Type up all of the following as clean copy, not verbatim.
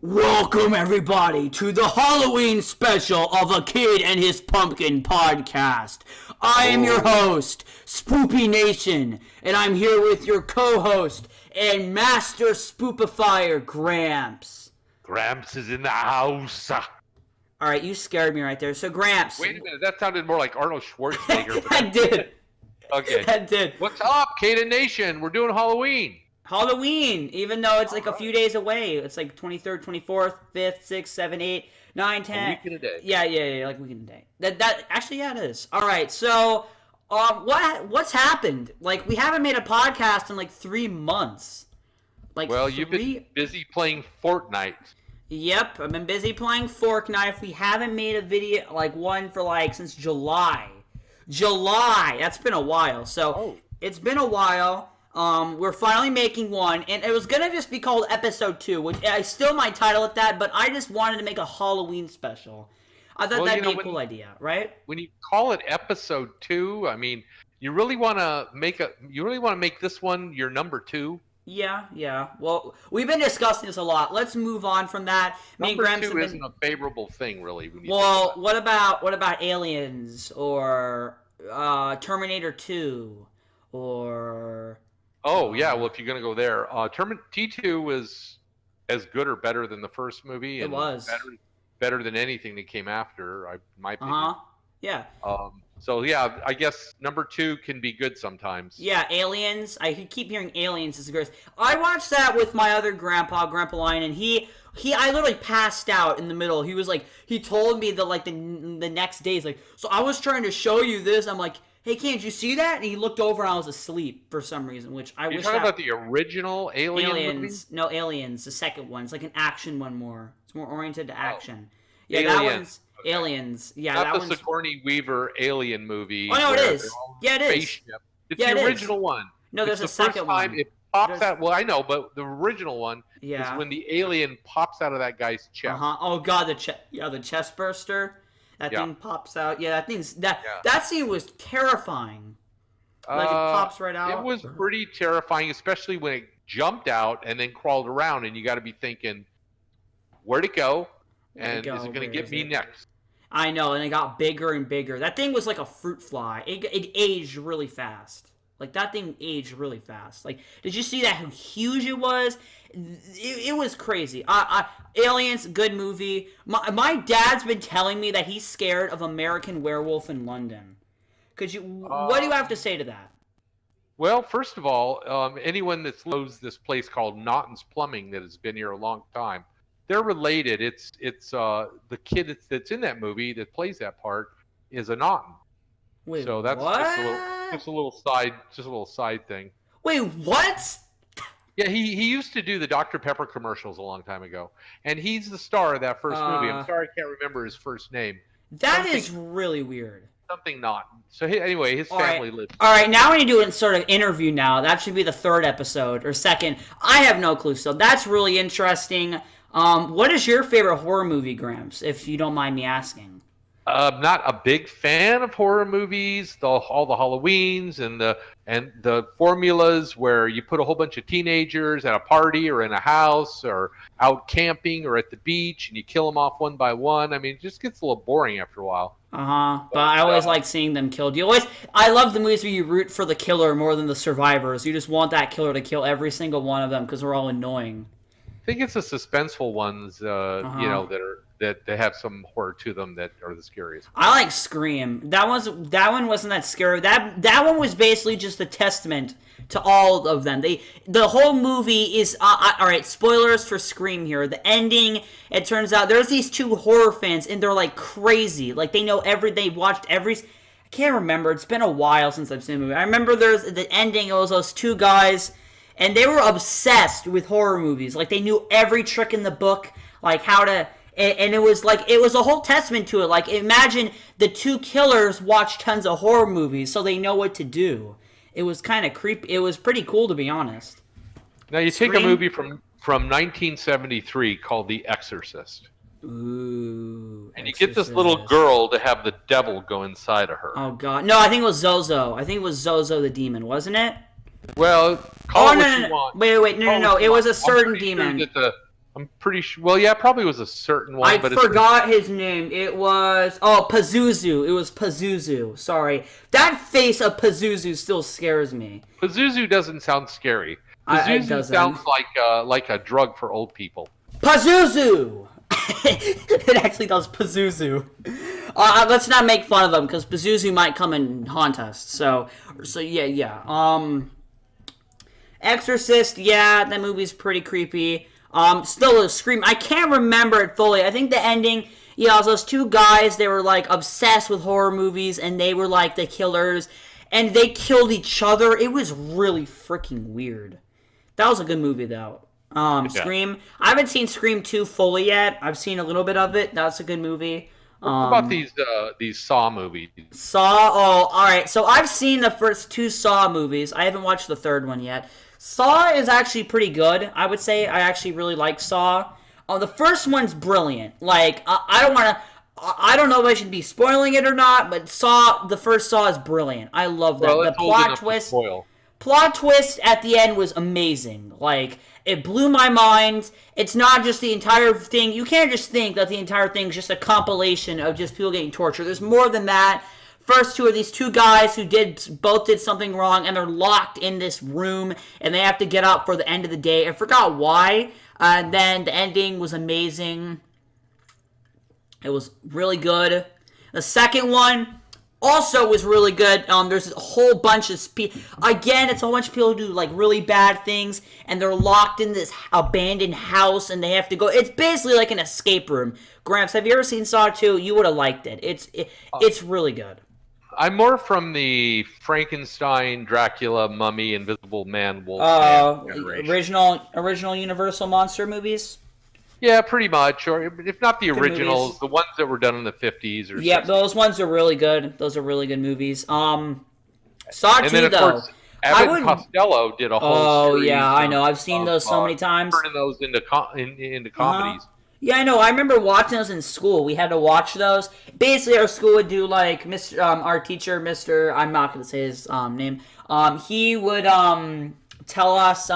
Welcome, everybody, to the Halloween special of A Kid and His Pumpkin podcast. I am your host, Spoopy Nation, and I'm here with your co-host and master spoopifier, Gramps. Gramps is in the house. Alright, you scared me right there. So, Gramps. Wait a minute, that sounded more like Arnold Schwarzenegger. That did. Okay. That did. What's up, Kid Nation? We're doing Halloween. Halloween, even though it's like a few days away. It's like 23rd, 24th, 5th, 6th, 7th, 8th, 9th, 10th. A week and a day. Yeah, like a week and a day. Actually, yeah, it is. All right, so what's happened? Like, we haven't made a podcast in like 3 months. You've been busy playing Fortnite. Yep, I've been busy playing Fortnite. We haven't made a video, like one for like since July. That's been a while. So It's been a while. We're finally making one, and it was gonna just be called Episode 2, which I still might title it that, but I just wanted to make a Halloween special. I thought that'd be a cool idea, right? When you call it Episode 2, I mean, you really want to make this one your number 2? Yeah. Well, we've been discussing this a lot. Let's move on from that. Number 2 isn't a favorable thing, really. Well, what about Aliens or Terminator 2 or? Oh, yeah, well, if you're going to go there, T2 was as good or better than the first movie. It was. Better than anything that came after, in my opinion. Yeah. So, yeah, I guess number 2 can be good sometimes. Yeah, Aliens. I keep hearing Aliens is great. I watched that with my other Grandpa Lion, and I literally passed out in the middle. He was like, he told me the next day, he's like, so I was trying to show you this. I'm like, hey, can't you see that? And he looked over and I was asleep for some reason, which I wish. You're talking about the original Aliens movie? No, Aliens, the second one. It's like an action one more. It's more oriented to action. Yeah, Aliens. That one's Aliens. Yeah, not that the one's Sigourney Weaver Alien movie. Oh, no, it is. Yeah, it is. Spaceship. It's the original one. No, there's a second one. It pops out. Well, I know, but the original one is when the alien pops out of that guy's chest. Oh, God, the chest burster. That thing pops out. Yeah, that scene was terrifying. Like it pops right out. It was pretty terrifying, especially when it jumped out and then crawled around, and you got to be thinking, where'd it go? And is it going to get me next? I know, and it got bigger and bigger. That thing was like a fruit fly. It aged really fast. Like, that thing aged really fast. Like, did you see that? How huge it was? It was crazy. Aliens, good movie. My dad's been telling me that he's scared of American Werewolf in London. What do you have to say to that? Well, first of all, anyone that knows this place called Naughton's Plumbing that has been here a long time, they're related. It's the kid that's in that movie that plays that part is a Naughton. Wait, so that's what? just a little side thing. Wait, what? Yeah, he used to do the Dr. Pepper commercials a long time ago, and he's the star of that first movie. I'm sorry, I can't remember his first name. That is really weird. Something Naughton. So anyway, his family lives. All right, now we need to do a sort of interview now. That should be the third episode or second. I have no clue. So that's really interesting. What is your favorite horror movie, Gramps, if you don't mind me asking? Not a big fan of horror movies. All the Halloweens and the formulas where you put a whole bunch of teenagers at a party or in a house or out camping or at the beach and you kill them off one by one. I mean, it just gets a little boring after a while. But I always like seeing them killed. I love the movies where you root for the killer more than the survivors. You just want that killer to kill every single one of them because they're all annoying. I think it's the suspenseful ones, that they have some horror to them that are the scariest. I like Scream. That one wasn't that scary. That one was basically just a testament to all of them. The whole movie is all right. Spoilers for Scream here. The ending. It turns out there's these two horror fans and they're like crazy. Like they watched every. I can't remember. It's been a while since I've seen the movie. I remember there's the ending. It was those two guys. And they were obsessed with horror movies. Like, they knew every trick in the book, like how to... And it was a whole testament to it. Like, imagine the two killers watch tons of horror movies, so they know what to do. It was kind of creepy. It was pretty cool, to be honest. Now, you take a movie from 1973 called The Exorcist. Ooh. And you get this little girl to have the devil go inside of her. Oh, God. No, I think it was Zozo. I think it was Zozo the demon, wasn't it? Well, call it what you want. Wait. No. It was a certain demon. Sure I'm pretty sure. Well, yeah, probably was a certain one, I but forgot his name. It was Pazuzu. It was Pazuzu. Sorry, that face of Pazuzu still scares me. Pazuzu doesn't sound scary. It Pazuzu doesn't. sounds like a drug for old people. Pazuzu. It actually does Pazuzu. Let's not make fun of him because Pazuzu might come and haunt us. So yeah. Exorcist. Yeah, that movie's pretty creepy. Still a Scream. I can't remember it fully. I think the ending, it was those two guys, they were like obsessed with horror movies and they were like the killers and they killed each other. It was really freaking weird. That was a good movie though. Scream. I haven't seen Scream 2 fully yet. I've seen a little bit of it. That's a good movie. What about these Saw movies? Saw. Oh, all right. So I've seen the first 2 Saw movies. I haven't watched the third one yet. Saw is actually pretty good. I would say I actually really like Saw. The first one's brilliant. Like I don't want to. I don't know if I should be spoiling it or not, but the first Saw is brilliant. I love that. Well, The plot twist at the end was amazing. Like, it blew my mind. It's not just the entire thing. You can't just think that the entire thing is just a compilation of just people getting tortured. There's more than that. First 2 are these 2 guys who both did something wrong, and they're locked in this room, and they have to get out for the end of the day. I forgot why. Then the ending was amazing. It was really good. The second one also was really good. There's a whole bunch of people. Again, it's a whole bunch of people who do like really bad things, and they're locked in this abandoned house, and they have to go. It's basically like an escape room. Gramps, have you ever seen Saw 2? You would have liked it. It's really good. I'm more from the Frankenstein, Dracula, Mummy, Invisible Man, Wolfman generation. Original Universal monster movies. Yeah, pretty much. Or if not the originals, movies. the ones that were done in the 50s or 60s. Those ones are really good. Those are really good movies. Saw 2 and then, of though. Course, Abbott and Costello did a whole Oh series yeah, I know. I've seen those so many times. Turning those into comedies. Yeah, I know. I remember watching those in school. We had to watch those. Basically, our school would do like Mr. Our teacher, Mr. I'm not going to say his name. He would tell us.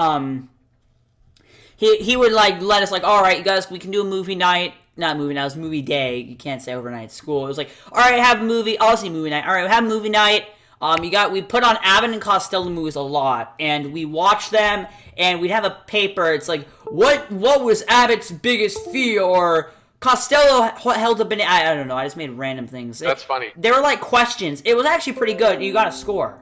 He would like let us like, all right, you guys, we can do a movie night. Not movie night. It was movie day. You can't say overnight at school. It was like, all right, have a movie. I'll see movie night. All right, we have a movie night. We put on Abbott and Costello movies a lot, and we watched them, and we'd have a paper. It's like, what was Abbott's biggest fear, or Costello held up an. I don't know. I just made random things. That's funny. They were like questions. It was actually pretty good. You got a score.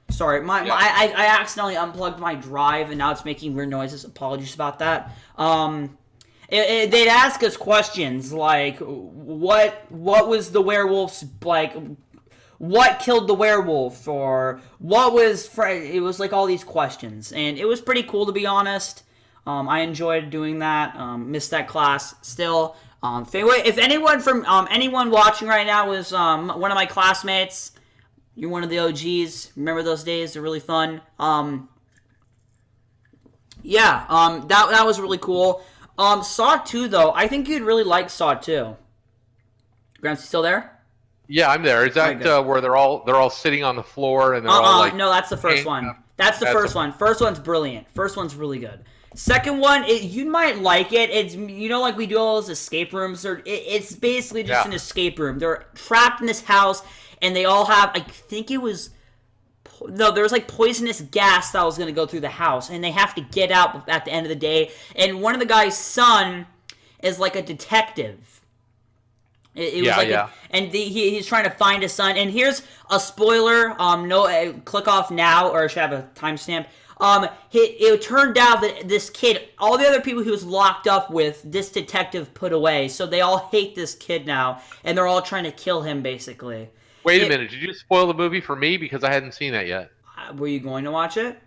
Sorry, I accidentally unplugged my drive, and now it's making weird noises. Apologies about that. They'd ask us questions like, what was the werewolf's like? What killed the werewolf, or what was... It was like all these questions, and it was pretty cool, to be honest. I enjoyed doing that. Missed that class still. If anyone watching right now was one of my classmates, you're one of the OGs. Remember those days? They're really fun. That was really cool. Saw 2, though. I think you'd really like Saw 2. Gramps, you still there? Yeah, I'm there. Is that where they're all sitting on the floor and they're all like... No, that's the first one. That's the first one. First one's brilliant. First one's really good. Second one, you might like it. It's like we do all those escape rooms. It's basically just an escape room. They're trapped in this house, and they all have... I think it was... No, there was like poisonous gas that was going to go through the house, and they have to get out at the end of the day. And one of the guy's son is like a detective. He's trying to find his son. And here's a spoiler. Click off now, or I should have a timestamp. It turned out that this kid, all the other people he was locked up with, this detective put away. So they all hate this kid now, and they're all trying to kill him, basically. Wait a minute. Did you spoil the movie for me? Because I hadn't seen that yet. Were you going to watch it?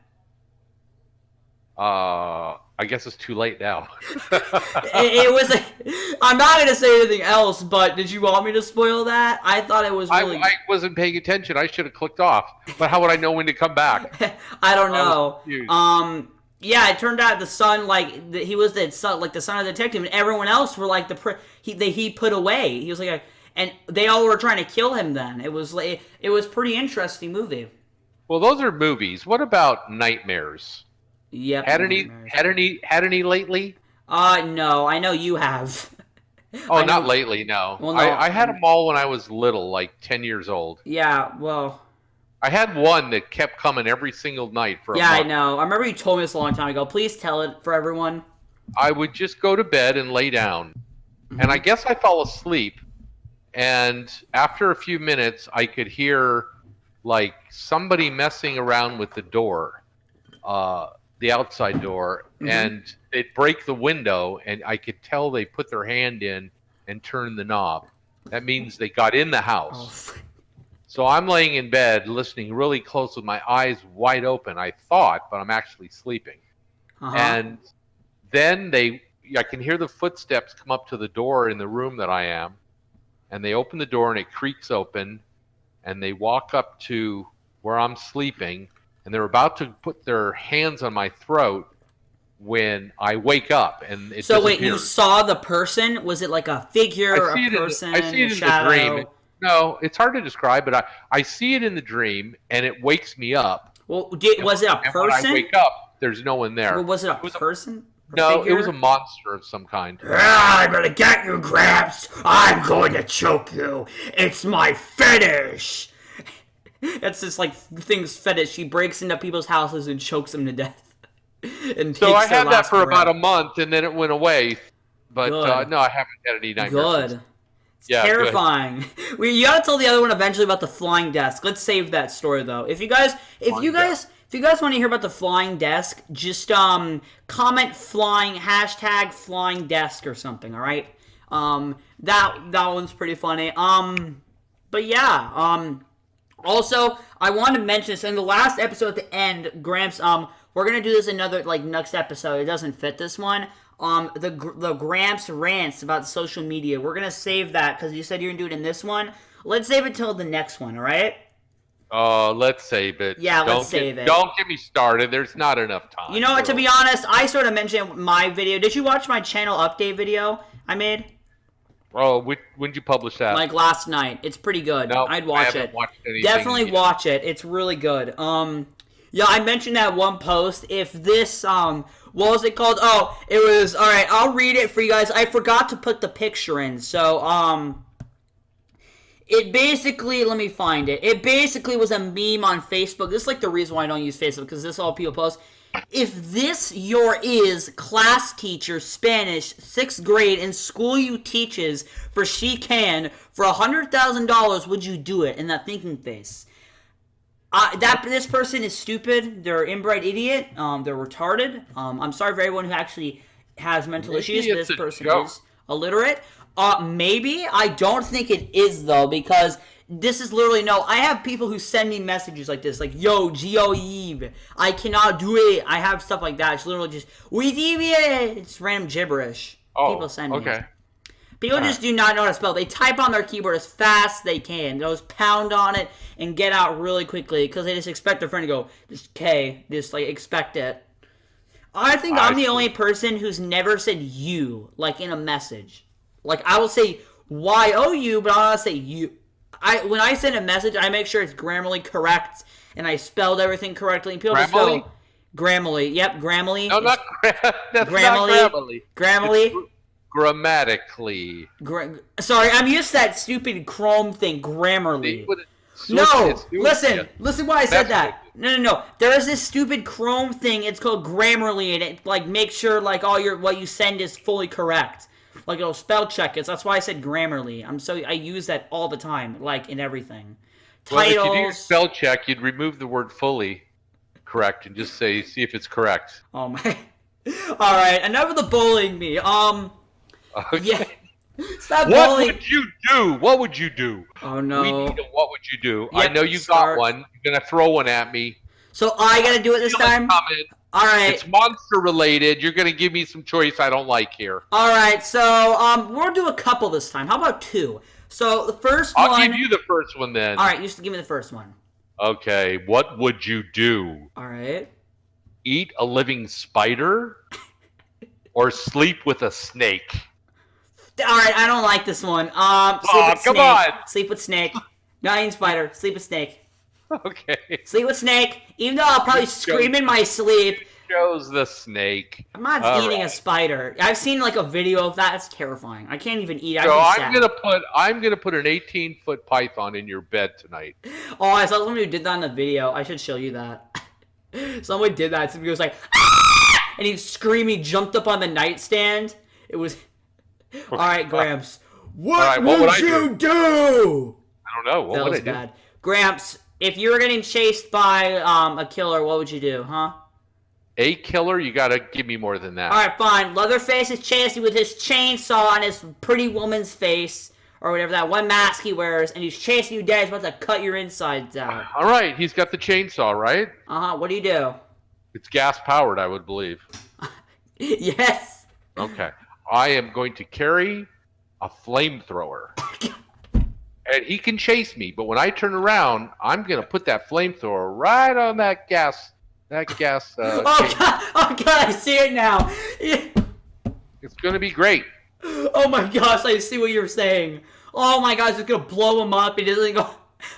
I guess it's too late now. it was. I'm not going to say anything else, but did you want me to spoil that? I thought it was really... I wasn't paying attention. I should have clicked off. But how would I know when to come back? I don't know. It turned out the son, he was the son, the son of the detective, and everyone else were like he put away. He was like and they all were trying to kill him then. It was pretty interesting movie. Well, those are movies. What about nightmares? Yep. Had any lately? No, I know you have. Oh, I know. not lately. No, Well, no. I had them all when I was little, like 10 years old. Yeah. Well. I had one that kept coming every single night for a Yeah, I month. know. I remember you told me this a long time ago. Please tell it for everyone. I would just go to bed and lay down, and I Mhm. guess I fell asleep. And after a few minutes, I could hear like somebody messing around with the door, uh, the outside door, Mhm. and they'd break the window, and I could tell they put their hand in and turned the knob. That means they got in the Oh. house. So I'm laying in bed, listening really close with my eyes wide open. I thought, but I'm actually sleeping. Uh-huh. And then I can hear the footsteps come up to the door in the room that I am, and they open the door and it creaks open, and they walk up to where I'm sleeping, and they're about to put their hands on my throat when I wake up and it So wait, you disappears. saw the person? Was it like a figure, a person, I see a it in the dream. shadow? No, it's hard to describe, but I see it in the dream and it wakes me up. Well, And, was it a and when I person? wake up, there's no one there. Or was it a It was person? no, figure? it was a monster of some kind. I'm gonna get you, Gramps. I'm going to choke you. It's my fetish. That's just like thing's fetish. She breaks into people's houses and chokes them to death. And So I takes their had that last for about breath. a month, and then it went away. But Good. no, I haven't had any nightmares since. Good. It's Yeah, good. terrifying. You gotta tell the other one eventually about the flying desk. Let's save that story though. If you guys want to hear about the flying desk, just comment hashtag flying desk or something. All right. That one's pretty funny. But yeah. Also, I want to mention this in the last episode at the end, Gramps. We're gonna do this another next episode. It doesn't fit this one. The Gramps rants about social media. We're gonna save that because you said you're gonna do it in this one. Let's save it till the next one. All right? Let's save it. Yeah, let's save it. Don't get me started. There's not enough time. You know what? To be honest, I sort of mentioned my video. Did you watch my channel update video I made? Oh, when did you publish that? Like last night. It's pretty good. No, I'd watch I haven't it. watched anything Definitely yet. watch it. It's really good. Yeah, I mentioned that one post. If this, what was it called? Oh, it was, alright, I'll read it for you guys. I forgot to put the picture in, so, it basically, let me find it. It basically was a meme on Facebook. This is like the reason why I don't use Facebook, because this is all people post. If this your is class teacher Spanish 6th grade in school you teaches for she can for $100,000, would you do it? In that thinking face. This person is stupid. They're an inbred idiot. They're retarded. I'm sorry for everyone who actually has mental Maybe issues. it's This a person joke. is illiterate. Maybe. I don't think it is, though, because this is literally, no, I have people who send me messages like this, like, yo, Eve, I cannot do it. I have stuff like that. It's literally just, it's random gibberish. Oh, People send me. okay. People just do not know how to spell. They type on their keyboard as fast as they can. They'll just pound on it and get out really quickly because they just expect their friend to go, just K, just like expect it. I think I'm the only person who's never said you, like in a message. Like I will say Y-O-U, but I'll not say you. When I send a message, I make sure it's grammarly correct and I spelled everything correctly. And people just go, Grammarly. Yep, Grammarly. No, that's Grammarly. not Grammarly. Grammarly. Grammatically. Sorry, I'm used to that stupid Chrome thing, Grammarly. No, listen why I said that. No. There is this stupid Chrome thing. It's called Grammarly, and it like makes sure like what you send is fully correct. Like it'll spell check it. So that's why I said Grammarly. I use that all the time, like in everything. Well, Titles. if you do your spell check, you'd remove the word fully correct and just see if it's correct. Oh my. All right, enough of the bullying me. Okay. Yeah. Stop What bullying. would you do? What would you do? Oh no. We need a what would you do? Yep, I know you got one. You're gonna throw one at me. So I gotta do it this time? All right. It's monster related. You're gonna give me some choice I don't like here. All right. So we'll do a couple this time. How about two? So the first one. I'll give you the first one then. All right. You just give me the first one. Okay. What would you do? All right. Eat a living spider or sleep with a snake? All right. I don't like this one. Come on. Sleep with snake. Not eating spider. Sleep with snake. Okay. Sleep with snake. Even though I'll probably scream in my sleep, chose the snake. I'm not All eating a right. spider. I've seen like a video of that. It's terrifying. I can't even eat. I'd So be I'm sad. gonna put an 18-foot python in your bed tonight. Oh, I saw somebody who did that in the video. I should show you that. Someone did that. Somebody was like, "Ah!" And he screamed. He jumped up on the nightstand. It was. All right, Gramps. What, right, what would I you do? I don't know. What That would was I do? bad. Gramps, if you were getting chased by a killer, what would you do, huh? A killer? You gotta give me more than that. All right, fine. Leatherface is chasing you with his chainsaw on his pretty woman's face, or whatever that one mask he wears, and he's chasing you down. He's about to cut your insides out. All right, he's got the chainsaw, right? What do you do? It's gas powered, I would believe. Yes. Okay. I am going to carry a flamethrower. And he can chase me, but when I turn around, I'm going to put that flamethrower right on that gas. Oh god! Oh god! I see it now. It's going to be great. Oh my gosh! I see what you're saying. Oh my gosh! It's gonna blow him up. He doesn't go.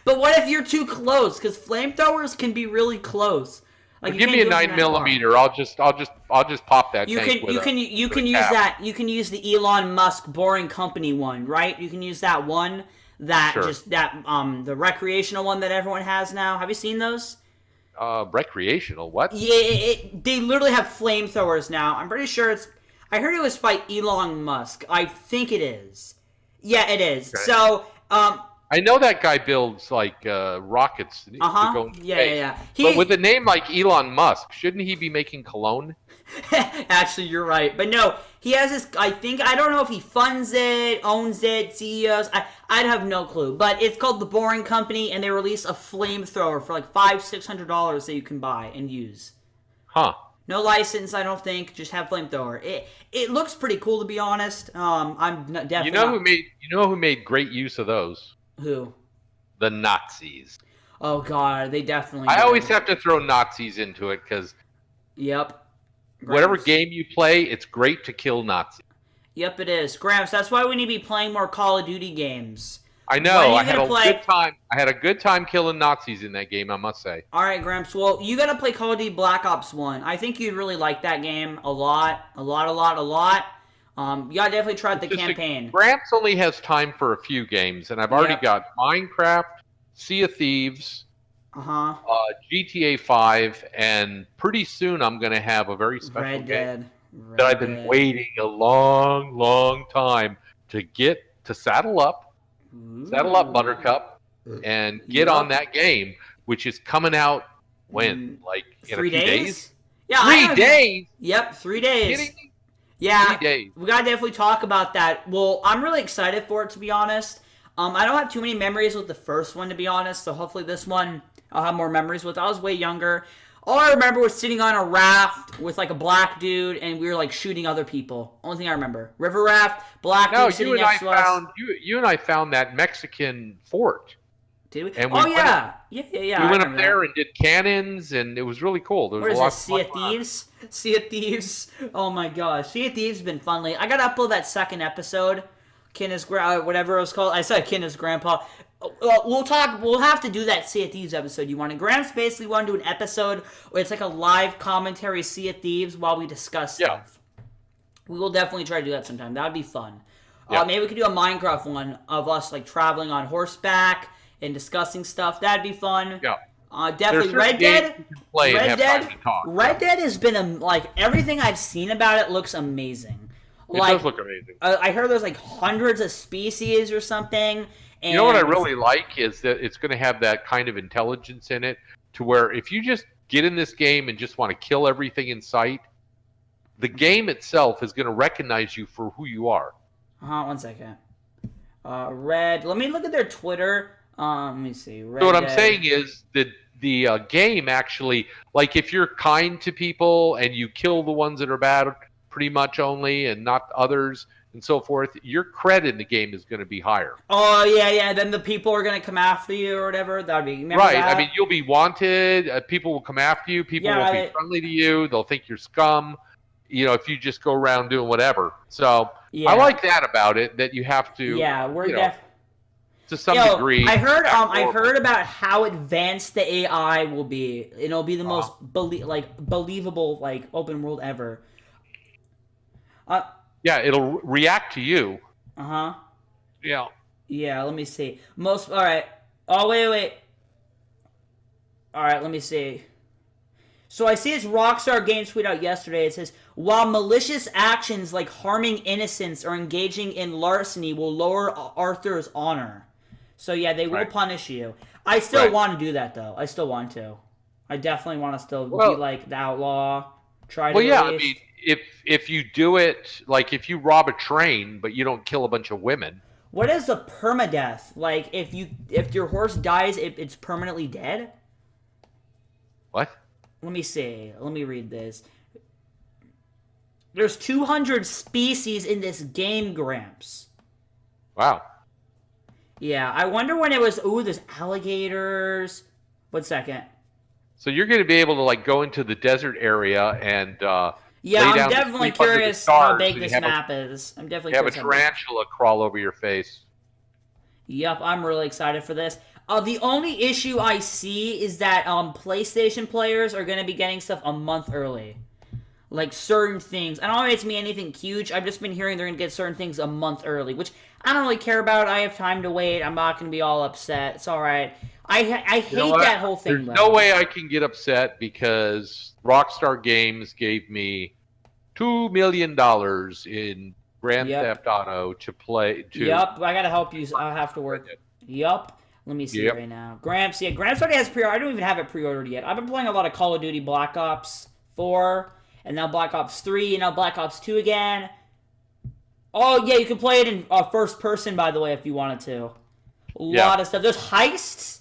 But what if you're too close? Because flamethrowers can be really close. Like Give me a 9mm. I'll just pop that. You tank can with you can use that. You can use the Elon Musk Boring Company one, right? You can use that one. The recreational one that everyone has now. Have you seen those? Recreational? What? Yeah, they literally have flamethrowers now. I'm pretty sure it's. I heard it was by Elon Musk. I think it is. Yeah, it is. Okay. So, I know that guy builds like rockets to go into space. Yeah. But with a name like Elon Musk, shouldn't he be making cologne? Actually, you're right. But no, he has this. I don't know if he funds it, owns it, CEOs. I'd have no clue. But it's called the Boring Company, and they release a flamethrower for like $500-$600 that you can buy and use. Huh. No license, I don't think. Just have flamethrower. It looks pretty cool, to be honest. I'm definitely. You know who made great use of those? Who? The Nazis. Oh god, they definitely. I always have to throw Nazis into it because. Yep. Whatever Gramps. game you play, it's great to kill Nazis. Yep, it is. Gramps, that's why we need to be playing more Call of Duty games. I know. I had a good time killing Nazis in that game, I must say. All right, Gramps. Well, you gotta play Call of Duty Black Ops 1. I think you'd really like that game a lot. You gotta definitely try out the campaign. Gramps only has time for a few games, and I've already got Minecraft, Sea of Thieves, GTA 5, and pretty soon I'm going to have a very special game that I've been waiting a long, long time to get to saddle up Buttercup, and get on that game, which is coming out when? Like in 3 a few days? Yeah, 3 days? Yep, 3 days. Kidding me? Yeah, 3 days. We gotta definitely talk about that. Well, I'm really excited for it, to be honest. I don't have too many memories with the first one, to be honest, so hopefully this one I'll have more memories with. I was way younger. All I remember was sitting on a raft with like a black dude, and we were like shooting other people. Only thing I remember. River raft, black dude sitting next to us. You and I found that Mexican fort. Did we? And yeah. We went up there and did cannons, and it was really cool. There was What a lot is this, Sea of Thieves? Sea of Thieves. Oh my gosh. Sea of Thieves has been fun lately. I gotta upload that second episode. Whatever it was called. I said Kinna's grandpa. We'll have to do that Sea of Thieves episode you wanted. Gramps basically wanted to do an episode where it's like a live commentary Sea of Thieves while we discuss stuff. We will definitely try to do that sometime. That would be fun. Maybe we could do a Minecraft one of us like traveling on horseback and discussing stuff. That'd be fun. Yeah. Definitely. Red Dead. Red Dead has been everything I've seen about it looks amazing. It does look amazing. I heard there's like hundreds of species or something. And you know what I really like is that it's going to have that kind of intelligence in it, to where if you just get in this game and just want to kill everything in sight, the game itself is going to recognize you for who you are. 1 second. Red. Let me look at their Twitter. Let me see. So what I'm saying is that the game actually, like if you're kind to people and you kill the ones that are bad pretty much only and not others and so forth, your credit in the game is going to be higher. Oh, yeah. Then the people are going to come after you or whatever. That would be... Right. That? I mean, you'll be wanted. People will come after you. People will be friendly to you. They'll think you're scum, if you just go around doing whatever. So I like that about it, that you have to... Yeah, we're to some degree. I heard horrible. about how advanced the AI will be. It'll be the most believable open world ever. Uh Yeah, it'll react to you. huh. Yeah. Yeah. Let me see. All right. Oh wait. All right. Let me see. So I see this Rockstar Games tweet out yesterday. It says, while malicious actions like harming innocents or engaging in larceny will lower Arthur's honor. So yeah, they will punish you. I still want to do that though. I still want to. I definitely want to still be like the outlaw. Try to. Well, yeah. I mean, if you do it, like if you rob a train, but you don't kill a bunch of women. What is the permadeath? Like if your horse dies, it's permanently dead? What? Let me see. Let me read this. There's 200 species in this game, Gramps. Wow. Yeah, I wonder when it was. Ooh, there's alligators. 1 second. So you're going to be able to like go into the desert area and yeah, lay I'm down definitely sleep under the curious how stars, big and this you map is. I'm definitely have a curious. How big. tarantula crawl over your face. Yep, I'm really excited for this. The only issue I see is that PlayStation players are going to be getting stuff a month early. Like certain things. I don't know if it's me anything huge. I've just been hearing they're going to get certain things a month early, which I don't really care about. I have time to wait. I'm not going to be all upset. It's all right. I hate that whole thing, There's though. no way I can get upset because Rockstar Games gave me $2 million in Grand Theft Auto to play. Yep, I got to help you. I have to work. Yep. Let me see right now. Gramps, yeah, Gramps already has pre-order. I don't even have it pre-ordered yet. I've been playing a lot of Call of Duty Black Ops 4, and now Black Ops 3, and now Black Ops 2 again. Oh, yeah, you can play it in first person, by the way, if you wanted to. A lot of stuff. There's heists.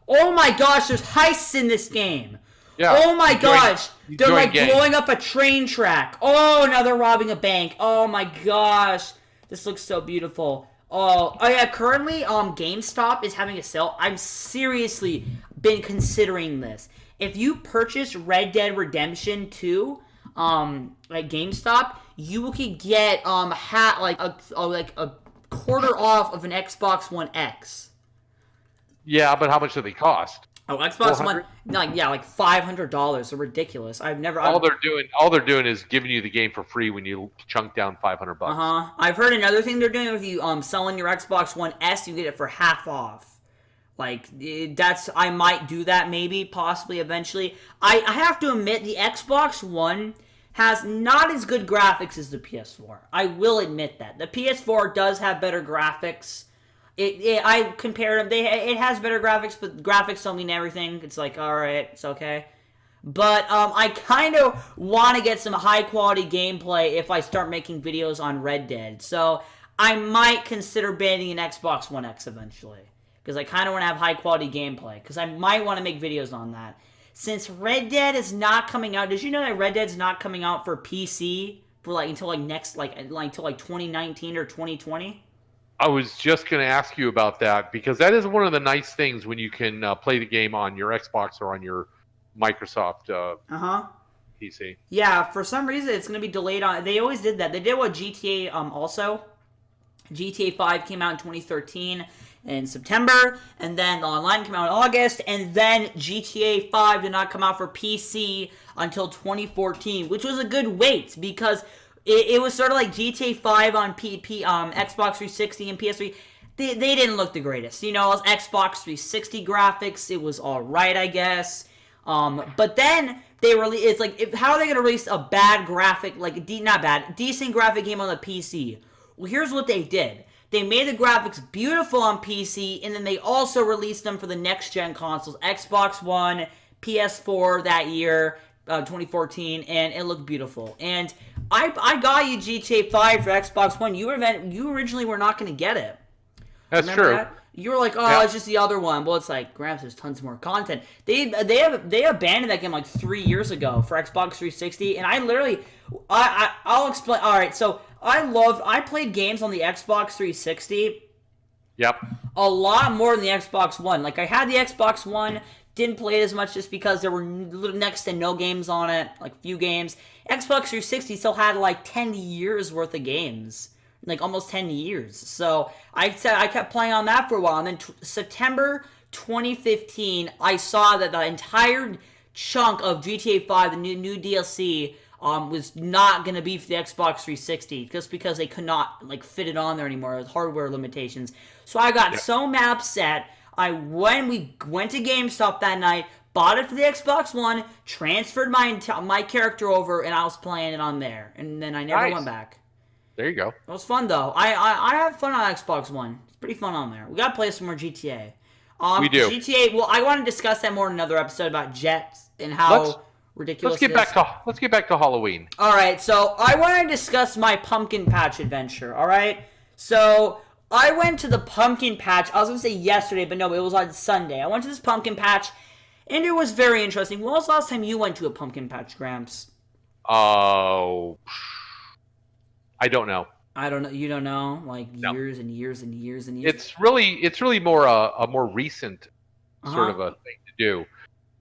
Oh my gosh, there's heists in this game. Yeah. Oh my gosh. They're like blowing up a train track. Oh, now they're robbing a bank. Oh my gosh. This looks so beautiful. Oh yeah, currently GameStop is having a sale. I'm seriously been considering this. If you purchase Red Dead Redemption 2 at GameStop, you can get a quarter off of an Xbox One X. Yeah, but how much do they cost? Oh, Xbox One, like $500. They're ridiculous. All they're doing is giving you the game for free when you chunk down $500. I've heard another thing they're doing with you selling your Xbox One S, you get it for half off. Like I might do that maybe, possibly eventually. I have to admit the Xbox One has not as good graphics as the PS4. I will admit that. The PS4 does have better graphics. I compared them. It has better graphics, but graphics don't mean everything. It's like, all right, it's okay. But I kind of want to get some high quality gameplay if I start making videos on Red Dead. So I might consider banning an Xbox One X eventually, because I kind of want to have high quality gameplay. Because I might want to make videos on that. Since Red Dead is not coming out, did you know that Red Dead's not coming out for PC for until 2019 or 2020? I was just going to ask you about that because that is one of the nice things when you can play the game on your Xbox or on your Microsoft PC. Yeah, for some reason it's going to be delayed on. They always did that. They did what GTA also. GTA 5 came out in 2013 in September, and then the online came out in August, and then GTA 5 did not come out for PC until 2014, which was a good wait because it was sort of like GTA 5 on Xbox 360 and PS3. They didn't look the greatest. You know, it was Xbox 360 graphics. It was all right, I guess. But then it's like, how are they going to release a bad graphic, decent graphic game on the PC? Well, here's what they did. They made the graphics beautiful on PC, and then they also released them for the next-gen consoles, Xbox One, PS4 that year, 2014, and it looked beautiful. And I got you GTA 5 for Xbox One. You originally were not going to get it. That's true. That? You were like, oh, it's just the other one. Well, it's like, Gramps, there's tons more content. They abandoned that game like 3 years ago for Xbox 360, and I'll explain. All right, so I played games on the Xbox 360. Yep. A lot more than the Xbox One. Like, I had the Xbox One, didn't play it as much just because there were next to no games on it, like few games. Xbox 360 still had like 10 years worth of games. like almost 10 years. So I kept playing on that for a while, and then September 2015, I saw that the entire chunk of GTA 5, the new DLC, was not going to be for the Xbox 360 just because they could not like fit it on there anymore with hardware limitations. So I got so mad upset. We went to GameStop that night, bought it for the Xbox One, transferred my character over, and I was playing it on there. And then I never went back. There you go. It was fun though. I have fun on Xbox One. It's pretty fun on there. We gotta play some more GTA. We do. GTA. Well, I want to discuss that more in another episode about jets and how ridiculous. Let's get back to Halloween. All right. So I want to discuss my pumpkin patch adventure. All right. So I went to the pumpkin patch. I was gonna say yesterday, but no, it was on Sunday. I went to this pumpkin patch, and it was very interesting. When was the last time you went to a pumpkin patch, Gramps? Oh, I don't know. I don't know. You don't know? Like years and years and years and years. It's really more a more recent sort of a thing to do.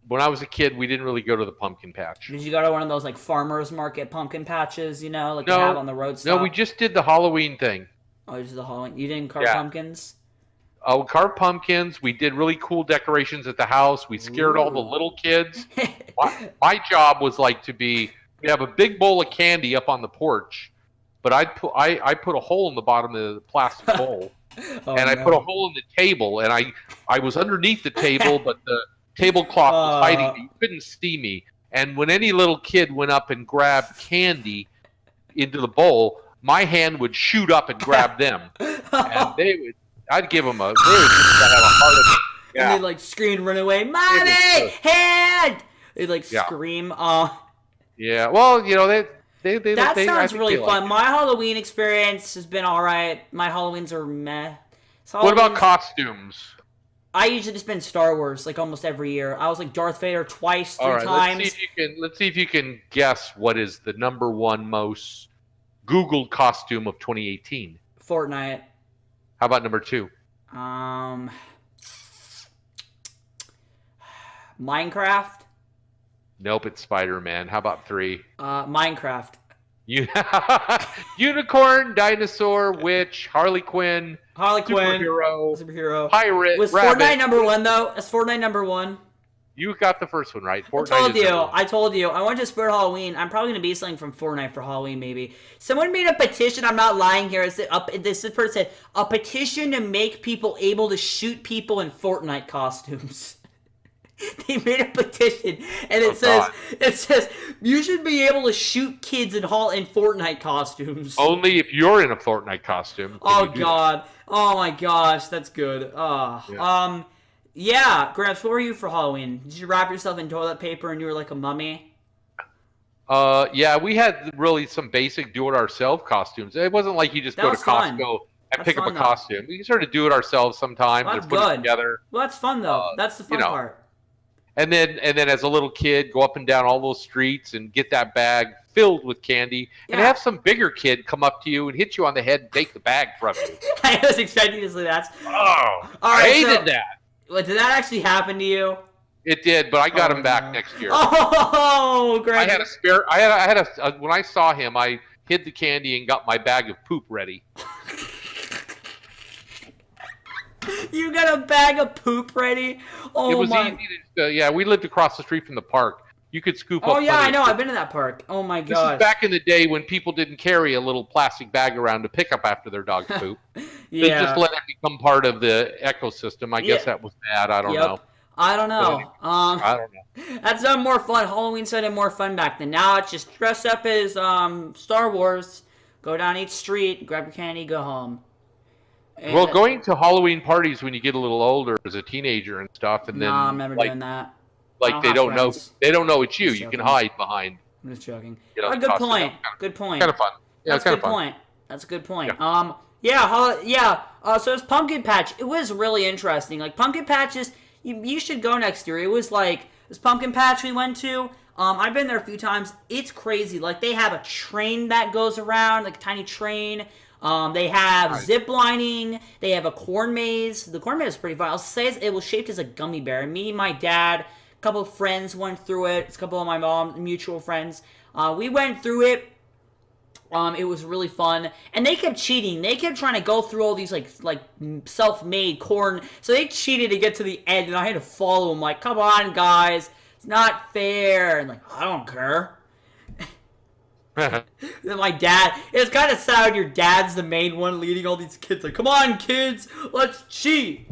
When I was a kid, we didn't really go to the pumpkin patch. Did you go to one of those like farmers market pumpkin patches? You know, like they have on the road. No, we just did the Halloween thing. Oh, this is the Halloween. You didn't carve pumpkins? Oh, we carved pumpkins. We did really cool decorations at the house. We scared all the little kids. My job was like we have a big bowl of candy up on the porch. But I put a hole in the bottom of the plastic bowl, and I put a hole in the table, and I was underneath the table, but the tablecloth was hiding me. You couldn't see me. And when any little kid went up and grabbed candy into the bowl, my hand would shoot up and grab them, and I'd give them they would just have a heart attack. Yeah. And they'd like scream, run away, mommy, hand! They'd like scream. Yeah, well, you know that sounds really fun. My Halloween experience has been alright. My Halloweens are meh. What about costumes? I usually just been Star Wars like almost every year. I was like Darth Vader twice, three times. Let's see if you can guess what is the number one most Googled costume of 2018. Fortnite. How about number 2? Minecraft. Nope, it's Spider-Man. How about 3? Minecraft. Unicorn, dinosaur, witch, Harley Quinn, superhero, pirate, Was rabbit. Fortnite number 1 though? Is Fortnite number 1? You got the first one right. I told you. I went to Spirit Halloween. I'm probably going to be something from Fortnite for Halloween, maybe. Someone made a petition. I'm not lying here. This person said, a petition to make people able to shoot people in Fortnite costumes. They made a petition, and it says you should be able to shoot kids in Fortnite costumes. Only if you're in a Fortnite costume. Oh God! Oh my gosh, that's good. Yeah, Gramps, what were you for Halloween? Did you wrap yourself in toilet paper and you were like a mummy? Yeah, we had really some basic do-it-ourselves costumes. It wasn't like you just go to Costco and pick up a costume. We sort of do it ourselves sometimes and put it together. Well, that's fun though. That's the fun part. And then as a little kid, go up and down all those streets and get that bag filled with candy, and have some bigger kid come up to you and hit you on the head and take the bag from you. I was expecting to say that. I hated that. Well, did that actually happen to you? It did, but I got him back next year. Oh, great! I had a spare. I had a. When I saw him, I hid the candy and got my bag of poop ready. You got a bag of poop ready? Oh, it was easy to, we lived across the street from the park. You could scoop up. Oh, yeah, I know. I've been to that park. Oh, my gosh. This is back in the day when people didn't carry a little plastic bag around to pick up after their dog's poop. They just let it become part of the ecosystem. I guess that was bad. I don't know. I don't know. I don't know. That's done more fun. Halloween sounded more fun back then. Now it's just dress up as Star Wars, go down each street, grab your candy, go home. And well, going to Halloween parties when you get a little older as a teenager and stuff, and then I'm never doing that. Like they don't know it's you. You can hide behind. I'm just joking. Good point. Good point. Kind of fun. Yeah, that's a good point. That's a good point. So it's Pumpkin Patch. It was really interesting. Like Pumpkin Patches, you should go next year. It was like this Pumpkin Patch we went to. I've been there a few times. It's crazy. Like they have a train that goes around, like a tiny train. They have zip lining. They have a corn maze. The corn maze is pretty fun. I'll say it was shaped as a gummy bear. Me, my dad, a couple of friends went through it. It's a couple of my mom's mutual friends. We went through it. It was really fun, and they kept cheating. They kept trying to go through all these like self-made corn. So they cheated to get to the end, and I had to follow them. Like, come on, guys, it's not fair. And like, I don't care. Then my dad. It's kind of sad. Your dad's the main one leading all these kids. Like, come on, kids, let's cheat.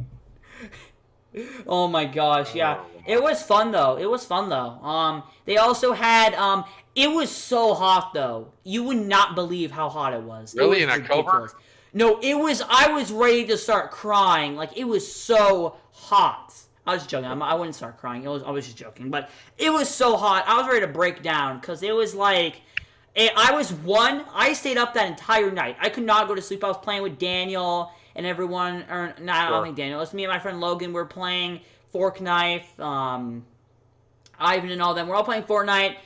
Oh my gosh, yeah. It was fun though. It was fun though. They also had it was so hot though. You would not believe how hot it was. Really, It was in October? ridiculous. No, it was. I was ready to start crying. Like, it was so hot. I was joking. I wouldn't start crying. I was just joking. But it was so hot. I was ready to break down because it was like. I stayed up that entire night. I could not go to sleep. I was playing with Daniel and everyone. Or, no, I don't think Daniel. It was me and my friend Logan. We're playing Fork Knife, Ivan and all them. We're all playing Fortnite.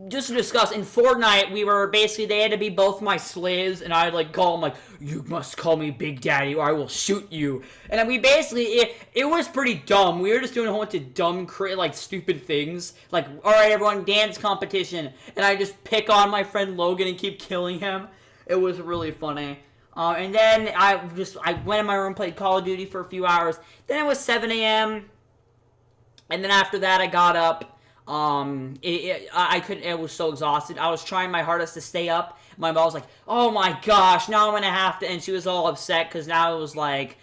Just to discuss, in Fortnite, we were basically, they had to be both my slaves, and I'd like call them like, you must call me Big Daddy or I will shoot you. And then we basically, it was pretty dumb. We were just doing a whole bunch of dumb, like stupid things. Like, alright everyone, dance competition. And I just pick on my friend Logan and keep killing him. It was really funny. And then I went in my room, played Call of Duty for a few hours. Then it was 7 a.m. And then after that I got up. I couldn't, it was so exhausted. I was trying my hardest to stay up. My mom was like, oh my gosh, now I'm gonna have to, and she was all upset because now it was like,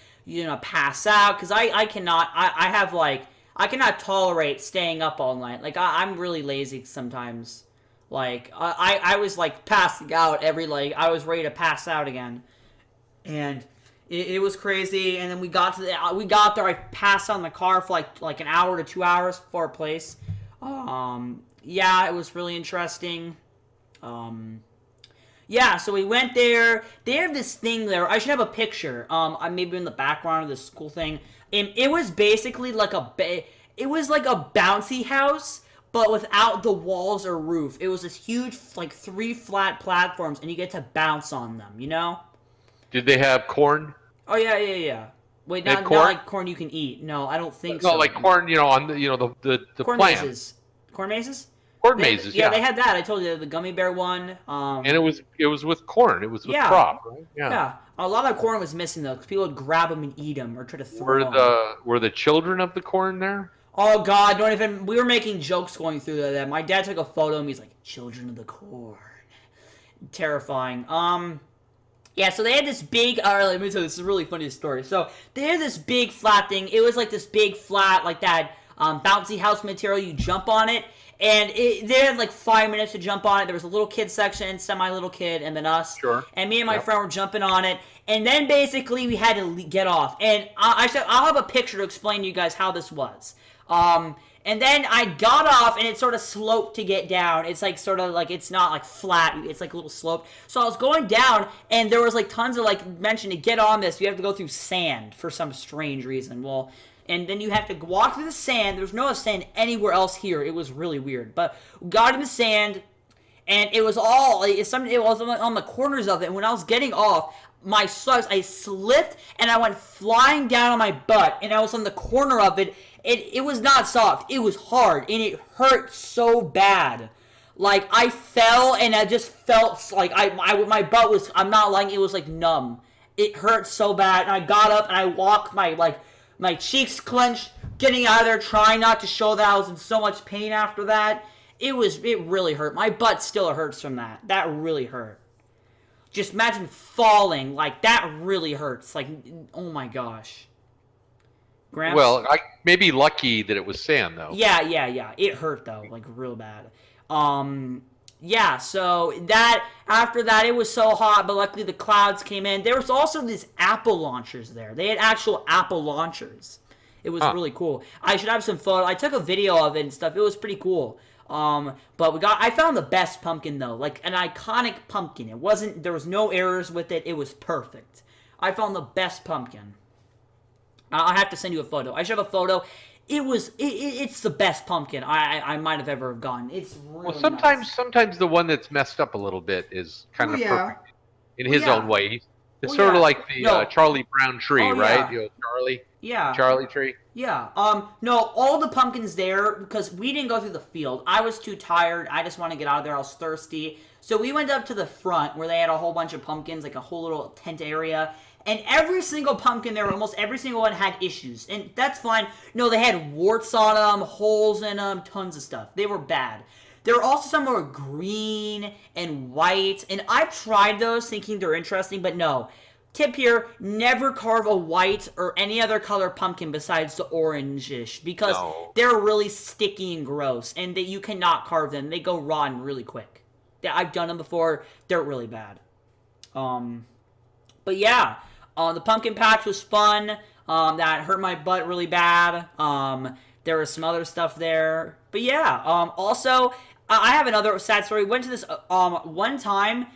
pass out, because I cannot tolerate staying up all night. Like, I'm really lazy sometimes. Like, I was like passing out I was ready to pass out again. And it was crazy, and then we got there, I passed out in the car for like an hour to 2 hours for a place. Yeah, it was really interesting. Yeah, so we went there. They have this thing there. I should have a picture. Maybe in the background of this cool thing. And it was basically like it was like a bouncy house, but without the walls or roof. It was this huge, like 3 flat platforms, and you get to bounce on them. Did they have corn? Oh yeah. Wait, not like corn you can eat. No, I don't think so. No, like corn, on the corn plant. mazes. Corn mazes? Corn mazes, yeah. Yeah, they had that. I told you, the gummy bear one. And it was with corn. It was with crop, right? Yeah. A lot of corn was missing though, because people would grab them and eat them or try to throw them. Were the children of the corn there? Oh God, don't even. We were making jokes going through that. My dad took a photo and he's like, "Children of the corn," terrifying. Yeah, so they had this big, let me tell you, this is a really funny story. So, they had this big flat thing. It was like this big flat, like that bouncy house material. You jump on it, and they had like 5 minutes to jump on it. There was a little kid section, semi-little kid, and then us. Sure. And me and my friend were jumping on it. And then basically we had to get off. And I'll have a picture to explain to you guys how this was. And then I got off, and it sort of sloped to get down. It's like sort of like, it's not like flat. It's like a little sloped. So I was going down, and there was like tons of like mention to get on this. You have to go through sand for some strange reason. Well, and then you have to walk through the sand. There's no sand anywhere else here. It was really weird. But we got in the sand, and it was all, it was on the corners of it. And when I was getting off, I slipped, and I went flying down on my butt, and I was on the corner of it. It was not soft. It was hard, and it hurt so bad. Like, I fell, and I just felt like my butt was, I'm not lying, it was like numb. It hurt so bad, and I got up, and I walked, my cheeks clenched, getting out of there, trying not to show that I was in so much pain after that. It really hurt. My butt still hurts from that. That really hurt. Just imagine falling, like, that really hurts. Like, oh my gosh. Gramps? Well, I may be lucky that it was sand, though. Yeah. It hurt, though, like, real bad. Yeah, so after that, it was so hot, but luckily the clouds came in. There was also these Apple launchers there. They had actual Apple launchers. It was really cool. I should have some photos. I took a video of it and stuff. It was pretty cool. But I found the best pumpkin, though. Like, an iconic pumpkin. There was no errors with it. It was perfect. I found the best pumpkin. I'll have to send you a photo. I should have a photo. It's the best pumpkin I might have ever gotten. It's really sometimes the one that's messed up a little bit is kind of perfect in his own way. It's sort of like the Charlie Brown tree, right? Charlie. Yeah. Charlie tree. Yeah. No, all the pumpkins there, because we didn't go through the field. I was too tired. I just want to get out of there. I was thirsty. So we went up to the front where they had a whole bunch of pumpkins, like a whole little tent area. And every single pumpkin there, almost every single one had issues. And that's fine. No, they had warts on them, holes in them, tons of stuff. They were bad. There were also some that were green and white. And I've tried those thinking they're interesting, but no. Tip here, never carve a white or any other color pumpkin besides the orange-ish, because they're really sticky and gross, and that you cannot carve them. They go rotten really quick. I've done them before. They're really bad. But yeah, the pumpkin patch was fun. That hurt my butt really bad. There was some other stuff there. But yeah, also, I have another sad story. We went to this one time.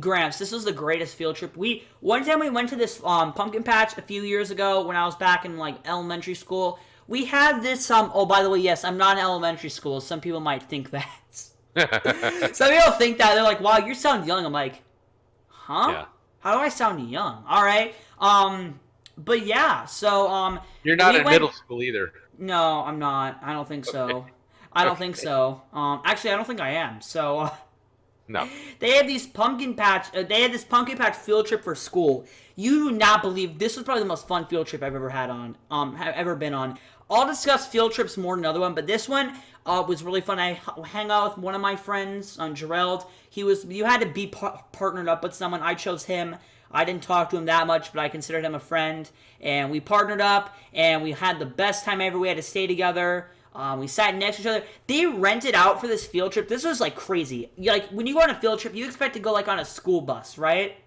Gramps, this was the greatest field trip. One time we went to this pumpkin patch a few years ago when I was back in like elementary school. We had this oh, by the way, yes, I'm not in elementary school. Some people might think that. Some people think that. They're like, "Wow, you sound young." I'm like, "Huh? Yeah. How do I sound young?" All right. But yeah, so you're not in middle school either. No, I'm not. I don't think so. I don't think so. Actually, I don't think I am. So. No. They had these pumpkin patch. They had this pumpkin patch field trip for school. You do not believe this was probably the most fun field trip I've ever had on. Have ever been on. I'll discuss field trips more in another one, but this one was really fun. I hang out with one of my friends, Gerald. You had to be partnered up with someone. I chose him. I didn't talk to him that much, but I considered him a friend. And we partnered up, and we had the best time ever. We had to stay together. We sat next to each other. They rented out for this field trip. This was like crazy. Like when you go on a field trip, you expect to go like on a school bus, right?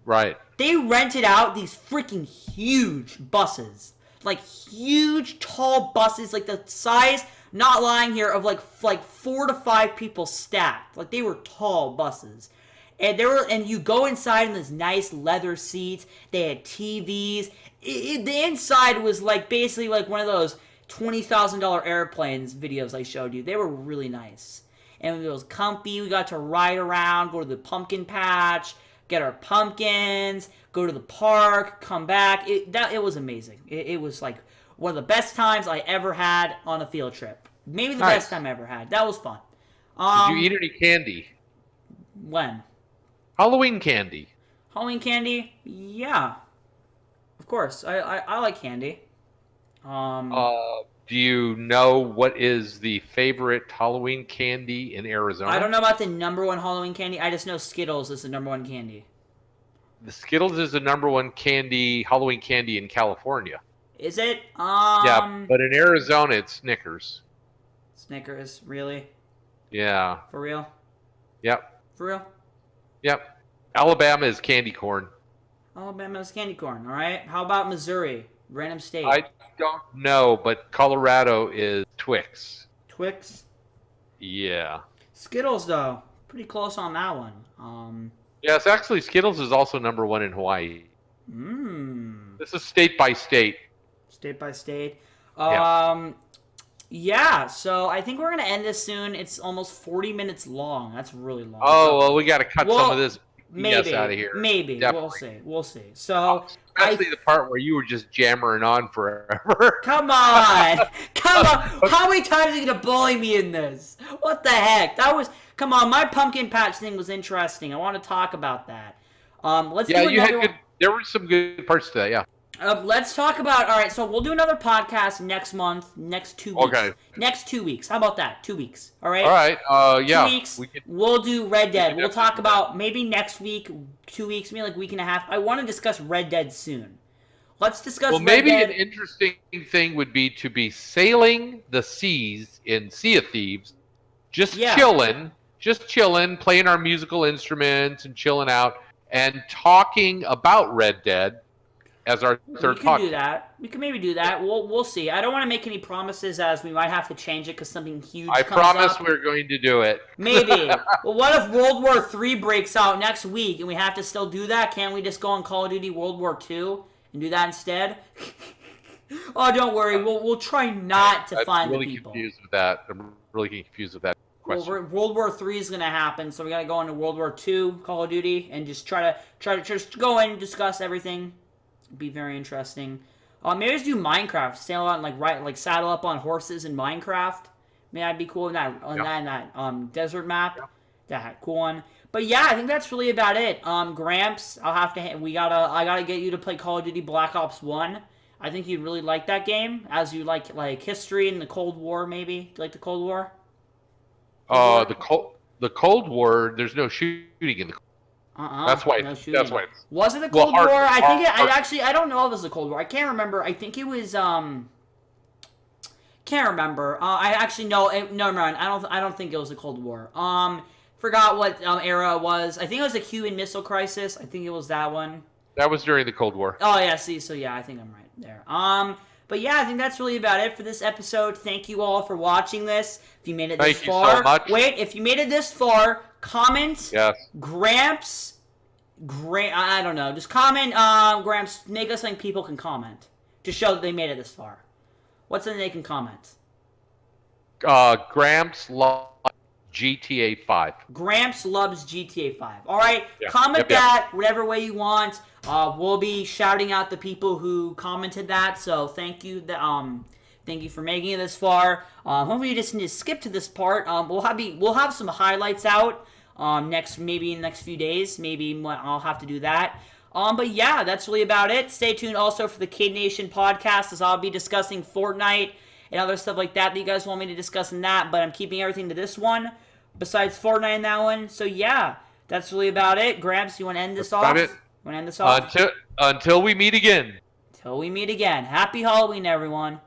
Right. They rented out these freaking huge buses, like huge tall buses, like the size, not lying here, of like 4 to 5 people stacked. Like they were tall buses. And you go inside in this nice leather seats. They had TVs. The inside was like basically like one of those $20,000 airplanes videos I showed you. They were really nice. And it was comfy. We got to ride around, go to the pumpkin patch, get our pumpkins, go to the park, come back. It was amazing. It was like one of the best times I ever had on a field trip. Maybe the best time I ever had. That was fun. Did you eat any candy? When? Halloween candy. Halloween candy? Yeah. Of course. I like candy. Do you know what is the favorite Halloween candy in Arizona? I don't know about the number one Halloween candy. I just know Skittles is the number one candy. The Skittles is the number one Halloween candy in California. Is it? Yeah, but in Arizona it's Snickers. Snickers, really? Yeah. For real? Yep. For real? Yep. Alabama is candy corn. Alabama is candy corn, all right. How about Missouri? Random state. I don't know, but Colorado is Twix. Twix? Yeah. Skittles, though. Pretty close on that one. Yes, actually, Skittles is also number one in Hawaii. This is state by state. State by state. Yeah, so I think we're going to end this soon. It's almost 40 minutes long. That's really long. Oh, well, we got to cut some of this BS out of here. Maybe. Definitely. We'll see. So, especially the part where you were just jammering on forever. Come on. How many times are you going to bully me in this? What the heck? Come on, my pumpkin patch thing was interesting. I want to talk about that. There were some good parts to that, yeah. Let's talk about, all right, so we'll do another podcast next month, next 2 weeks. Okay. Next 2 weeks. How about that? 2 weeks, all right? All right, yeah. 2 weeks, we'll do Red Dead. We'll talk about maybe next week, 2 weeks, maybe like a week and a half. I want to discuss Red Dead soon. Let's discuss Red Dead. An interesting thing would be to be sailing the seas in Sea of Thieves, just chilling, playing our musical instruments and chilling out, and talking about Red Dead as our third podcast. We can do that. We can maybe do that. We'll see. I don't want to make any promises, as we might have to change it because something huge comes up. I promise we're going to do it. Maybe. Well, what if World War III breaks out next week and we have to still do that? Can't we just go on Call of Duty World War II and do that instead? Oh, don't worry. We'll try not to find the people. I'm really confused with that question. Well, World War III is going to happen, so we got to go into World War II, Call of Duty, and just try to just go in and discuss everything. Be very interesting. Maybe just do Minecraft. Sail out and like saddle up on horses in Minecraft. Maybe that'd be cool in that desert map. Yeah. That cool one. But yeah, I think that's really about it. Gramps, I gotta get you to play Call of Duty Black Ops 1. I think you'd really like that game, as you like history and the Cold War. Maybe do you like the Cold War? The Cold War. There's no shooting in the. That's why. No shooting. That's why. Was it the Cold War? I think I don't know if it was the Cold War. I can't remember. I think it was Can't remember. I actually no. Never mind. I don't think it was the Cold War. Forgot what era it was. I think it was the Cuban Missile Crisis. I think it was that one. That was during the Cold War. Oh yeah. See. So yeah, I think I'm right there. But yeah, I think that's really about it for this episode. Thank you all for watching this. If you made it this far, thank you so much. Wait. If you made it this far, comment. Yes. Gramps. I don't know. Just comment. Gramps. Make us something people can comment to show that they made it this far. What's something they can comment? Gramps loves GTA 5. Gramps loves GTA 5. All right, Yeah. comment that whatever way you want. We'll be shouting out the people who commented that. So thank you. Thank you for making it this far. Hopefully you just need to skip to this part. We'll have some highlights out maybe in the next few days. Maybe I'll have to do that. But yeah, that's really about it. Stay tuned also for the Kid Nation podcast, as I'll be discussing Fortnite and other stuff like that you guys want me to discuss in that, but I'm keeping everything to this one, besides Fortnite and that one. So yeah, that's really about it. Gramps, you want to end this off? It. Want to end this off? Until we meet again. Until we meet again. Happy Halloween, everyone.